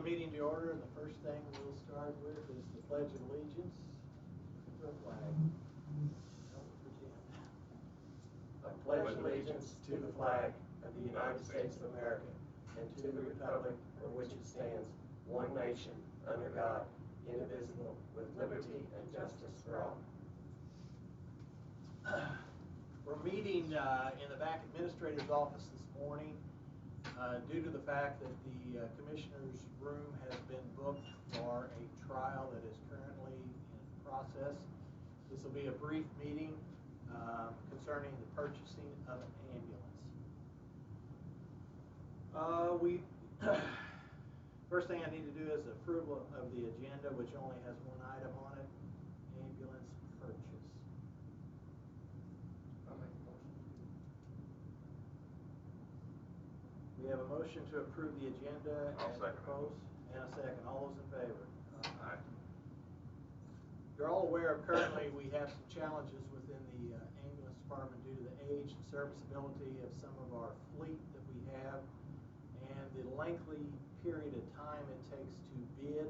meeting to order, and the first thing we'll start with is the Pledge of Allegiance to the flag. I pledge allegiance to the flag of the United States of America and to the republic for which it stands, one nation, under God, indivisible, with liberty and justice for all. We're meeting in the back administrator's office this morning due to the fact that the commissioner's room has been booked for a trial that is currently in process. This will be a brief meeting concerning the purchasing of an ambulance. First thing I need to do is approval of the agenda, which only has one item on it, ambulance purchase. I'll make a motion. We have a motion to approve the agenda as proposed, and a second. All those in favor? Aye. You're all aware of currently we have some challenges within the ambulance department due to the age and serviceability of some of our fleet that we have, and the lengthy period of time it takes to bid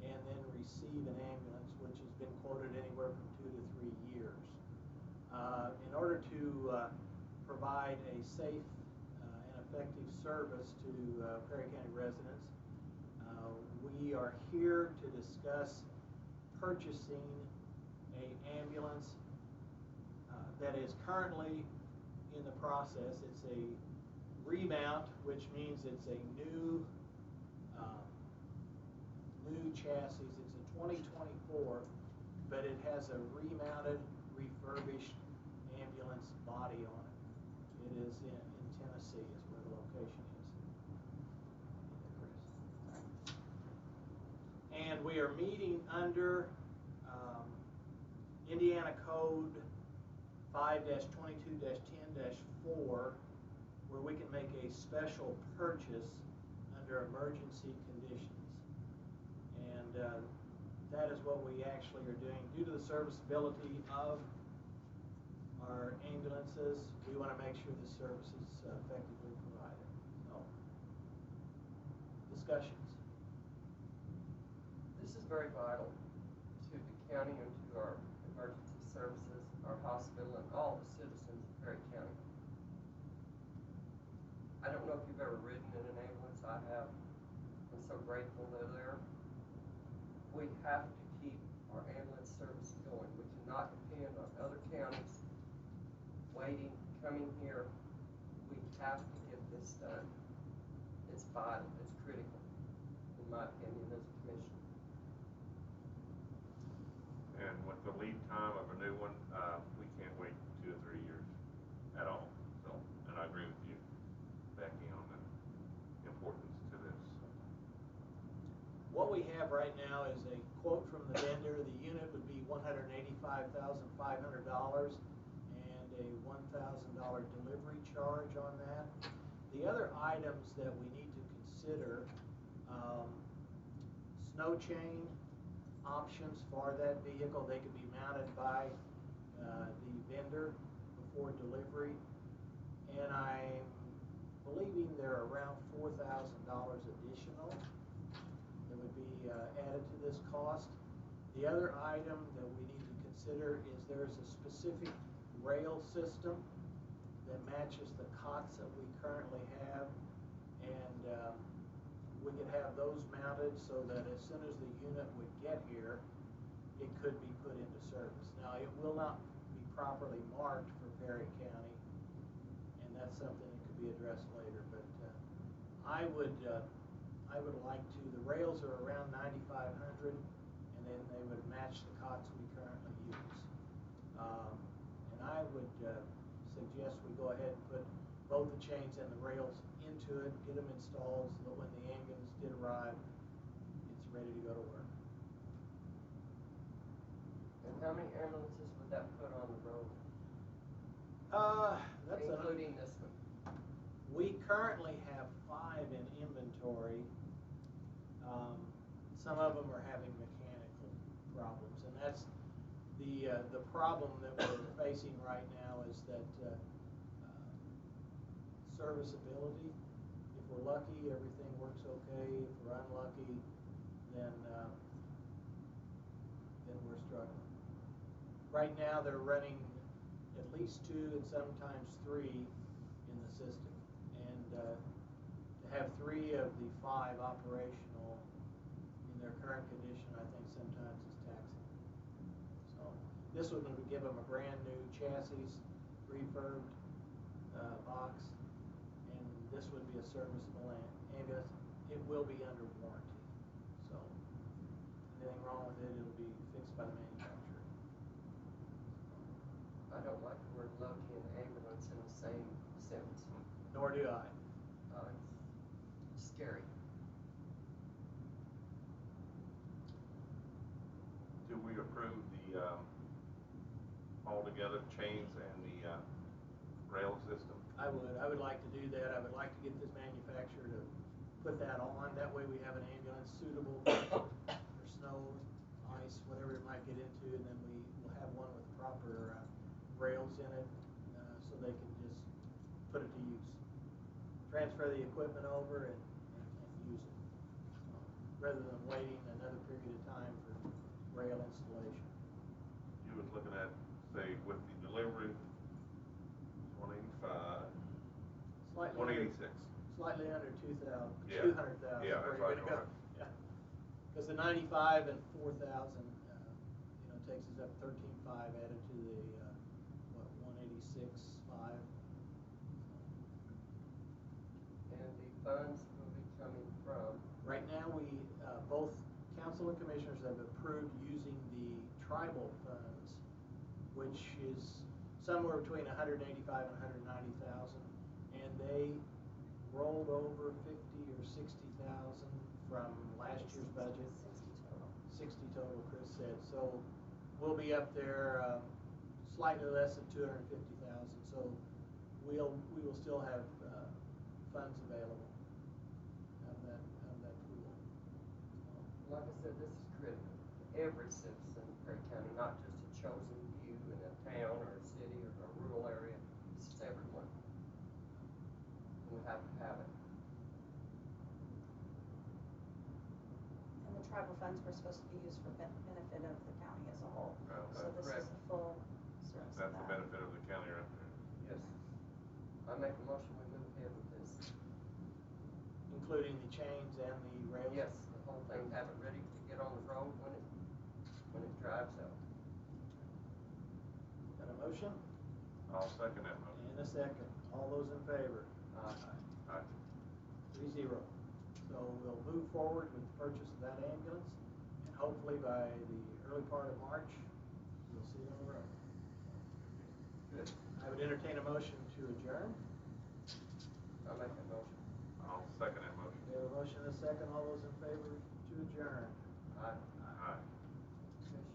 and then receive an ambulance, which has been quoted anywhere from 2 to 3 years. In order to provide a safe and effective service to Perry County residents, we are here to discuss purchasing an ambulance that is currently in the process. It's a remount, which means it's a new chassis. It's a 2024, but it has a remounted, refurbished ambulance body on it. It is in Tennessee, is where the location is. And we are meeting under Indiana Code 5-22-10-4, where we can make a special purchase under emergency conditions. And that is what we actually are doing. Due to the serviceability of our ambulances, we want to make sure the service is effectively provided. So, discussions. This is very vital to the county and to our emergency services, our hospital, and all the citizens of Perry County. I don't know if you've ever ridden in an ambulance. I have. I'm so grateful they're there. We have to keep our ambulance service going. We cannot depend on other counties waiting, coming here. We have to get this done. It's vital. It's critical, in my opinion, as a commissioner. And with the lead time of a new one, we can't wait 2 or 3 years at all. So, and I agree with you, Becky, on the importance to this. What we have right now is a quote from the vendor. The unit would be $185,500 and a $1,000 delivery charge on that. The other items that we need to consider, snow chain options for that vehicle. They could be mounted by the vendor before delivery, and I'm believing they're around $4,000 additional that would be added to this cost. The other item that we need to consider is there's a specific rail system that matches the cots that we currently have, and we could have those mounted so that as soon as the unit would get here, it could be put into service. Now, it will not be properly marked for Perry County, and that's something that could be addressed later. But I would like to. The rails are around $9,500, and then they would match the cots we currently use. And I would suggest we go ahead and put both the chains and the rails into it, get them installed so that when the ambulance did arrive, it's ready to go to work. And how many ambulances would that put on the road? Including this one. We currently have 5 in inventory. Some of them are having mechanical problems, and that's the problem that we're facing right now is that serviceability. If we're lucky, everything works okay. If we're unlucky, then we're struggling. Right now, they're running at least 2 and sometimes 3 in the system. And to have 3 of the 5 operational in their current condition, I think sometimes is taxing. So this one would give them a brand new chassis, refurbed box, and this would be a serviceable ambulance. It will be under warranty. So anything wrong with it, it'll be fixed by the manufacturer. I don't like the word lucky and ambulance in the same sentence. Nor do I. It's scary. Do we approve the altogether chains and the rail system? I would like to do that. I would like to get this manufacturer to put that on. That way we have an ambulance suitable for snow, ice, whatever it might get into, and then we will have one with proper rails in it, so they can just put it to use. Transfer the equipment over and use it, rather than waiting another period of time for rail installation. You was looking at, say, with the delivery, 185, 186. Slightly under 200,000. Yeah. 200,000. Yeah, that's right. Yeah. Because the 95 and 4,000, takes us up 13.5 added to the 186.5. And the funds will be coming from? Right now, we both council and commissioners have approved using the tribal funds, which is somewhere between 185 and 190,000, and they rolled over 50 or 60,000 from last year's budget. 60 total, Chris said. So we'll be up there slightly less than 250,000. So we will still have funds available out of that pool. Like I said, this is critical. Every citizen in Perry County, not just a chosen few in a town or a city or a rural area. This is everyone. We have to have it. And the tribal funds were supposed to be used for benefit of the county as a whole. So this correct. is the full service That's of the that. benefit of the county right there. Yes. I make a motion we move ahead with this. Including the chains and the rails? Yes, the whole thing, have it ready to get on the road when it drives out. Got a motion? I'll second that motion. And a second. All those in favor? Aye. 3-0. So we'll move forward with the purchase of that ambulance, and hopefully by the early part of March, we'll see it on the road. Good. I would entertain a motion to adjourn. I'll make a motion. I'll second that motion. We have a motion and a second. All those in favor to adjourn? Aye. Aye.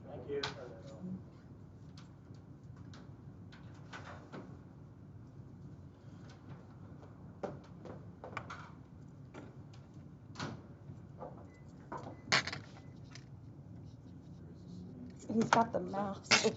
Thank you. Turn it off. He's got the mouse.